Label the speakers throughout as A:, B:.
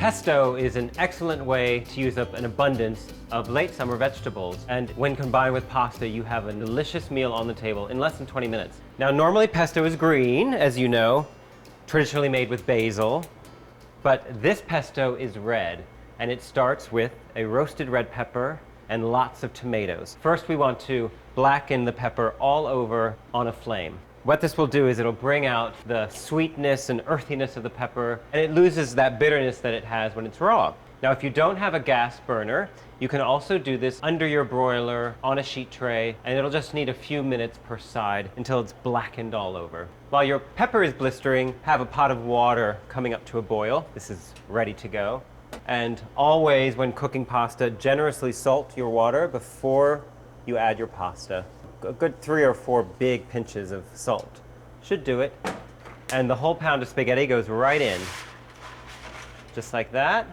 A: Pesto is an excellent way to use up an abundance of late summer vegetables, and when combined with pasta, you have a delicious meal on the table in less than 20 minutes. Now, normally pesto is green, as you know, traditionally made with basil, but this pesto is red, and it starts with a roasted red pepper and lots of tomatoes. First, we want to blacken the pepper all over on a flame. What this will do is it'll bring out the sweetness and earthiness of the pepper, and it loses that bitterness that it has when it's raw. Now, if you don't have a gas burner, you can also do this under your broiler on a sheet tray, and it'll just need a few minutes per side until it's blackened all over. While your pepper is blistering, have a pot of water coming up to a boil. This is ready to go. And always, when cooking pasta, generously salt your water before you add your pasta. A good 3 or 4 big pinches of salt should do it. And the whole pound of spaghetti goes right in, just like that.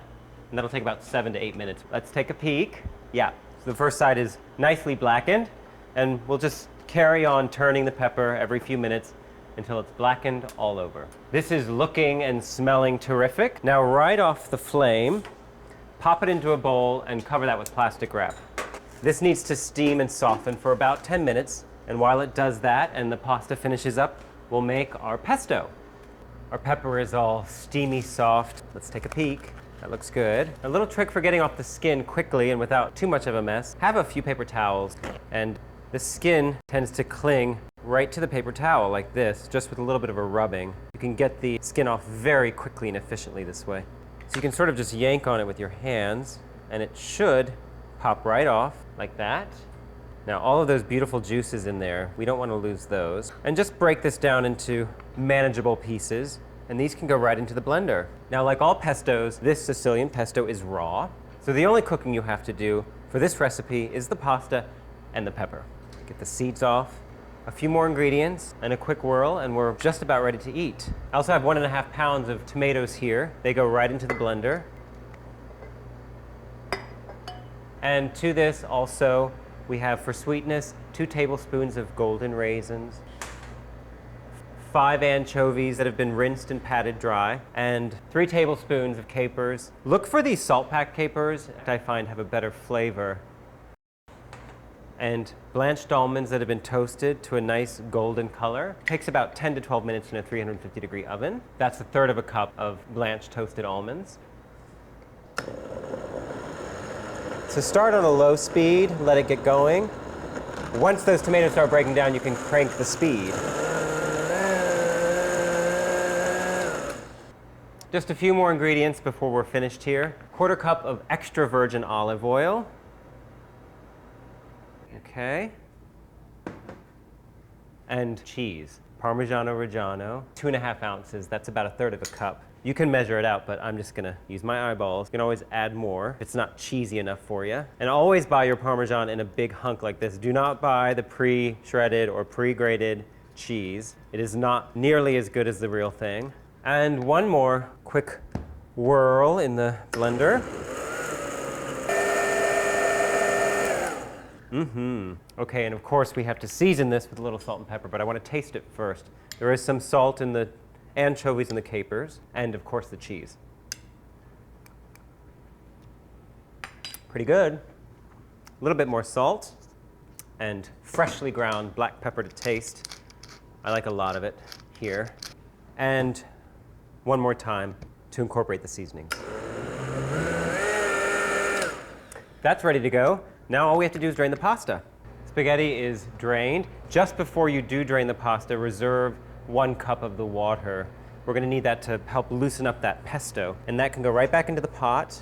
A: And that'll take about 7 to 8 minutes. Let's take a peek. Yeah, so the first side is nicely blackened, and we'll just carry on turning the pepper every few minutes until it's blackened all over. This is looking and smelling terrific. Now, right off the flame, pop it into a bowl and cover that with plastic wrap. This needs to steam and soften for about 10 minutes, and while it does that and the pasta finishes up, we'll make our pesto. Our pepper is all steamy soft. Let's take a peek. That looks good. A little trick for getting off the skin quickly and without too much of a mess. Have a few paper towels, and the skin tends to cling right to the paper towel like this, just with a little bit of a rubbing. You can get the skin off very quickly and efficiently this way. So you can sort of just yank on it with your hands, and it should pop right off like that. Now, all of those beautiful juices in there, we don't want to lose those. And just break this down into manageable pieces, and these can go right into the blender. Now, like all pestos, this Sicilian pesto is raw, so the only cooking you have to do for this recipe is the pasta and the pepper. Get the seeds off, a few more ingredients, and a quick whirl, and we're just about ready to eat. I also have 1.5 pounds of tomatoes here. They go right into the blender. And to this also, we have for sweetness 2 tablespoons of golden raisins, 5 anchovies that have been rinsed and patted dry, and 3 tablespoons of capers. Look for these salt pack capers, I find have a better flavor. And blanched almonds that have been toasted to a nice golden color. It takes about 10 to 12 minutes in a 350-degree oven. That's 1/3 of a cup of blanched toasted almonds. So start on a low speed, let it get going. Once those tomatoes start breaking down, you can crank the speed. Just a few more ingredients before we're finished here. 1/4 cup of extra virgin olive oil. Okay. And cheese. Parmigiano Reggiano, 2.5 ounces. That's about 1/3 of a cup. You can measure it out, but I'm just gonna use my eyeballs. You can always add more if it's not cheesy enough for you. And always buy your Parmesan in a big hunk like this. Do not buy the pre-shredded or pre-grated cheese. It is not nearly as good as the real thing. And one more quick whirl in the blender. Okay, and of course we have to season this with a little salt and pepper, but I want to taste it first. There is some salt in the anchovies and the capers, and of course the cheese. Pretty good. A little bit more salt, and freshly ground black pepper to taste. I like a lot of it here. And one more time to incorporate the seasonings. That's ready to go. Now all we have to do is drain the pasta. Spaghetti is drained. Just before you do drain the pasta, reserve 1 cup of the water. We're going to need that to help loosen up that pesto. And that can go right back into the pot.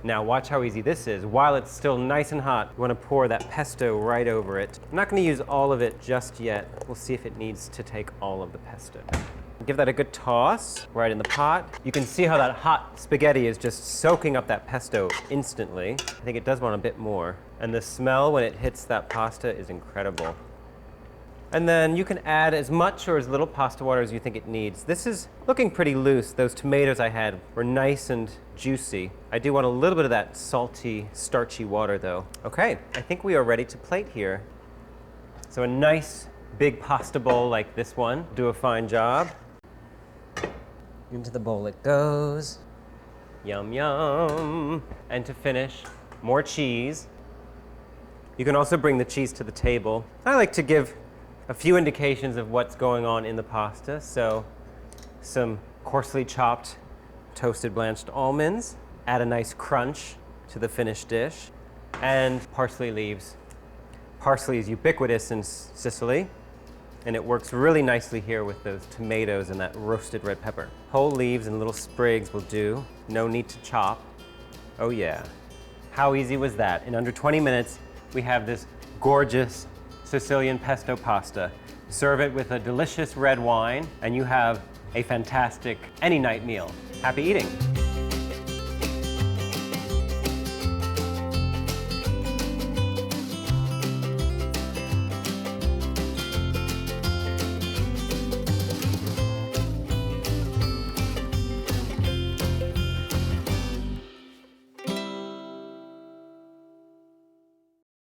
A: Now watch how easy this is. While it's still nice and hot, you want to pour that pesto right over it. I'm not going to use all of it just yet. We'll see if it needs to take all of the pesto. Give that a good toss right in the pot. You can see how that hot spaghetti is just soaking up that pesto instantly. I think it does want a bit more. And the smell when it hits that pasta is incredible. And then you can add as much or as little pasta water as you think it needs. This is looking pretty loose. Those tomatoes I had were nice and juicy. I do want a little bit of that salty, starchy water though. Okay, I think we are ready to plate here. So a nice big pasta bowl like this one will do a fine job. Into the bowl it goes. Yum, yum. And to finish, more cheese. You can also bring the cheese to the table. I like to give a few indications of what's going on in the pasta. So some coarsely chopped toasted blanched almonds, add a nice crunch to the finished dish, and parsley leaves. Parsley is ubiquitous in Sicily, and it works really nicely here with those tomatoes and that roasted red pepper. Whole leaves and little sprigs will do. No need to chop. Oh yeah. How easy was that? In under 20 minutes, we have this gorgeous Sicilian pesto pasta. Serve it with a delicious red wine, and you have a fantastic any night meal. Happy eating.